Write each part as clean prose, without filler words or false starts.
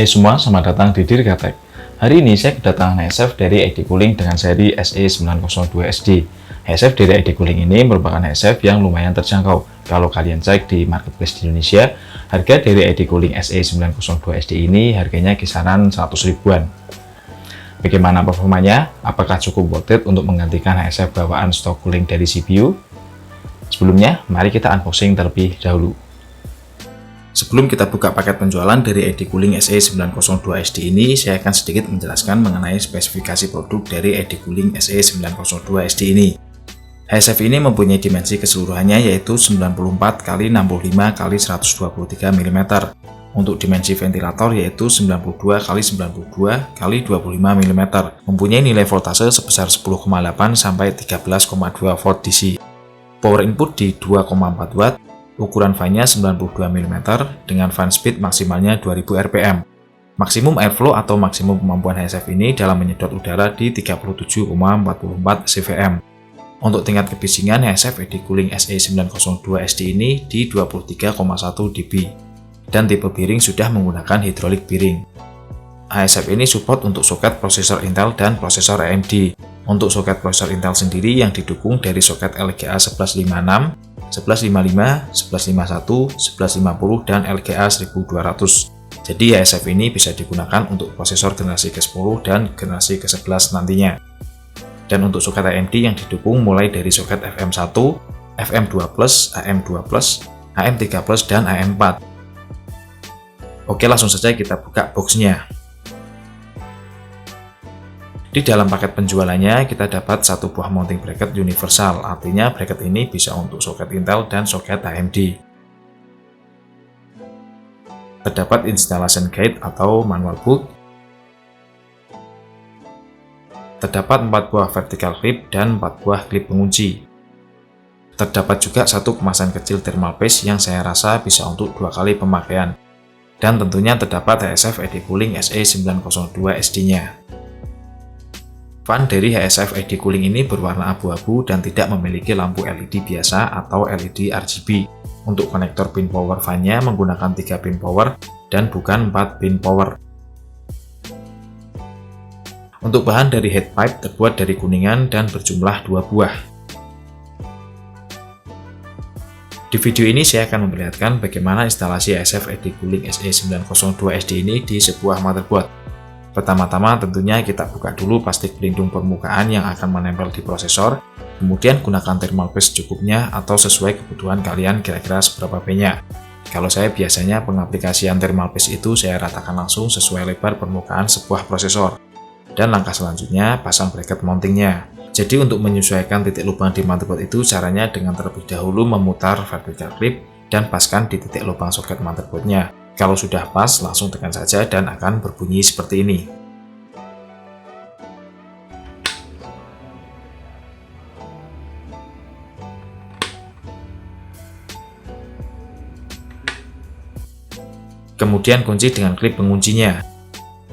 Hai semua, selamat datang di Dirgatek. Hari ini saya kedatangan HSF dari ID Cooling dengan seri SE902SD. HSF dari ID Cooling ini merupakan HSF yang lumayan terjangkau. Kalau kalian cek di marketplace di Indonesia, harga dari ID Cooling SE902SD ini harganya kisaran 100 ribuan. Bagaimana performanya? Apakah cukup worth it untuk menggantikan HSF bawaan stok cooling dari CPU? Sebelumnya, mari kita unboxing terlebih dahulu. Sebelum kita buka paket penjualan dari ID Cooling SE902SD ini, saya akan sedikit menjelaskan mengenai spesifikasi produk dari ID Cooling SE902SD ini. HSF ini mempunyai dimensi keseluruhannya yaitu 94x65x123 mm. Untuk dimensi ventilator yaitu 92x92x25 mm, mempunyai nilai voltase sebesar 10,8 sampai 13,2 volt DC. Power input di 2,4 watt. Ukuran fan-nya 92 mm dengan fan speed maksimalnya 2000 rpm. Maksimum airflow atau maksimum kemampuan HSF ini dalam menyedot udara di 37,44 cvm. Untuk tingkat kebisingan HSF ID Cooling SE902SD ini di 23,1 dB. Dan tipe bearing sudah menggunakan hydraulic bearing. HSF ini support untuk soket prosesor Intel dan prosesor AMD. Untuk soket prosesor Intel sendiri yang didukung dari soket LGA 1156, 1155, 1151, 1150, dan LGA 1200. Jadi HSF ini bisa digunakan untuk prosesor generasi ke-10 dan generasi ke-11 nantinya. Dan untuk soket AMD yang didukung mulai dari soket FM1, FM2+, AM2+, AM3+, dan AM4. Oke, langsung saja kita buka boxnya. Di dalam paket penjualannya, kita dapat satu buah mounting bracket universal, artinya bracket ini bisa untuk soket Intel dan soket AMD. Terdapat installation guide atau manual book. Terdapat 4 buah vertical clip dan 4 buah klip pengunci. Terdapat juga satu kemasan kecil thermal paste yang saya rasa bisa untuk 2 kali pemakaian. Dan tentunya terdapat HSF ID Cooling SE902SD-nya. Fan dari HSF ID Cooling ini berwarna abu-abu dan tidak memiliki lampu LED biasa atau LED RGB. Untuk konektor pin power fan-nya menggunakan 3 pin power dan bukan 4 pin power. Untuk bahan dari head pipe terbuat dari kuningan dan berjumlah 2 buah. Di video ini saya akan memperlihatkan bagaimana instalasi HSF ID Cooling SE902SD ini di sebuah motherboard. Pertama-tama tentunya kita buka dulu plastik pelindung permukaan yang akan menempel di prosesor, kemudian gunakan thermal paste secukupnya atau sesuai kebutuhan kalian kira-kira seberapa banyak. Kalau saya biasanya pengaplikasian thermal paste itu saya ratakan langsung sesuai lebar permukaan sebuah prosesor. Dan langkah selanjutnya pasang bracket mountingnya. Jadi untuk menyesuaikan titik lubang di motherboard itu caranya dengan terlebih dahulu memutar vertical clip dan paskan di titik lubang soket motherboardnya. Kalau sudah pas, langsung tekan saja dan akan berbunyi seperti ini. Kemudian kunci dengan klip penguncinya.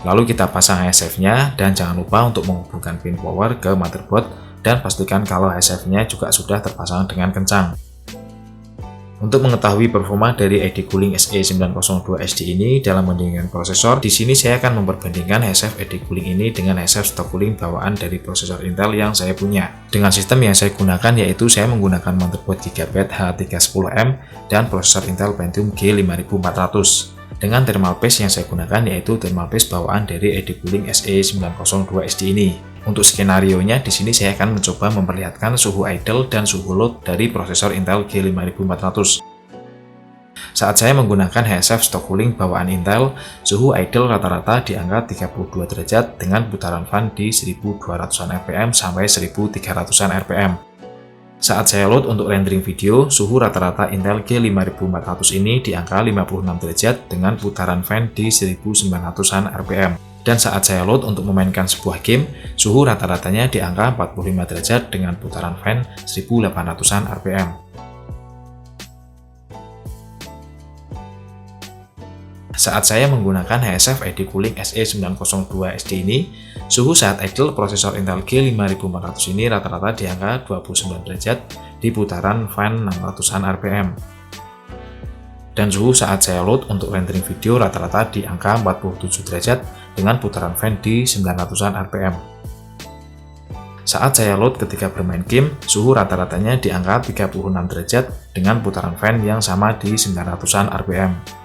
Lalu kita pasang HSF-nya dan jangan lupa untuk menghubungkan pin power ke motherboard dan pastikan kalau HSF-nya juga sudah terpasang dengan kencang. Untuk mengetahui performa dari ID Cooling SE902SD ini dalam mendinginkan prosesor, di sini saya akan memperbandingkan HSF ID Cooling ini dengan HSF stock cooling bawaan dari prosesor Intel yang saya punya. Dengan sistem yang saya gunakan yaitu saya menggunakan motherboard Gigabyte H310M dan prosesor Intel Pentium G5400. Dengan thermal paste yang saya gunakan yaitu thermal paste bawaan dari ID Cooling SE902SD ini. Untuk skenario-nya di sini saya akan mencoba memperlihatkan suhu idle dan suhu load dari prosesor Intel G5400. Saat saya menggunakan HSF stock cooling bawaan Intel, suhu idle rata-rata di angka 32 derajat dengan putaran fan di 1200-an rpm sampai 1300-an rpm. Saat saya load untuk rendering video, suhu rata-rata Intel G5400 ini di angka 56 derajat dengan putaran fan di 1900-an rpm. Dan saat saya load untuk memainkan sebuah game, suhu rata-ratanya di angka 45 derajat dengan putaran fan 1800-an rpm. Saat saya menggunakan HSF ID Cooling SE902SD ini, suhu saat idle prosesor Intel G5400 ini rata-rata di angka 29 derajat di putaran fan 600-an rpm. Dan suhu saat saya load untuk rendering video rata-rata di angka 47 derajat dengan putaran fan di 900-an rpm. Saat saya load ketika bermain game, suhu rata-ratanya di angka 36 derajat dengan putaran fan yang sama di 900-an rpm.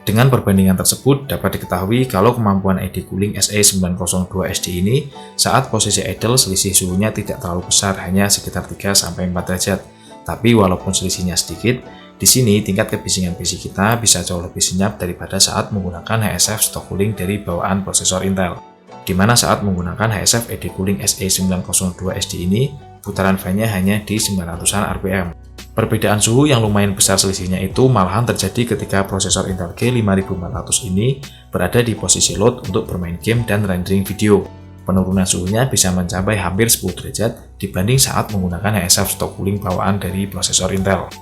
Dengan perbandingan tersebut, dapat diketahui kalau kemampuan ID cooling SE902SD ini saat posisi idle selisih suhunya tidak terlalu besar, hanya sekitar 3-4 derajat. Tapi walaupun selisihnya sedikit, di sini tingkat kebisingan PC kita bisa jauh lebih senyap daripada saat menggunakan HSF stock cooling dari bawaan prosesor Intel. Di mana saat menggunakan HSF ID cooling SE902SD ini, putaran fan-nya hanya di 900-an rpm. Perbedaan suhu yang lumayan besar selisihnya itu malahan terjadi ketika prosesor Intel G5400 ini berada di posisi load untuk bermain game dan rendering video. Penurunan suhunya bisa mencapai hampir 10 derajat dibanding saat menggunakan HSF stock cooling bawaan dari prosesor Intel.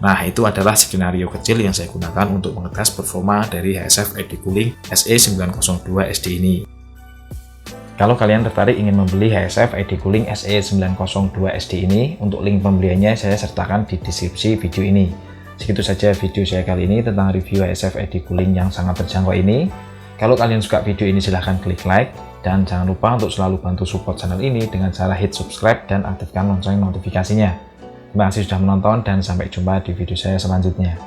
Nah, itu adalah skenario kecil yang saya gunakan untuk mengetes performa dari HSF ID cooling SE902SD ini. Kalau kalian tertarik ingin membeli HSF ID cooling SE902SD ini, untuk link pembeliannya saya sertakan di deskripsi video ini. Segitu saja video saya kali ini tentang review HSF ID cooling yang sangat terjangkau ini. Kalau kalian suka video ini silahkan klik like, dan jangan lupa untuk selalu bantu support channel ini dengan cara hit subscribe dan aktifkan lonceng notifikasinya. Terima kasih sudah menonton dan sampai jumpa di video saya selanjutnya.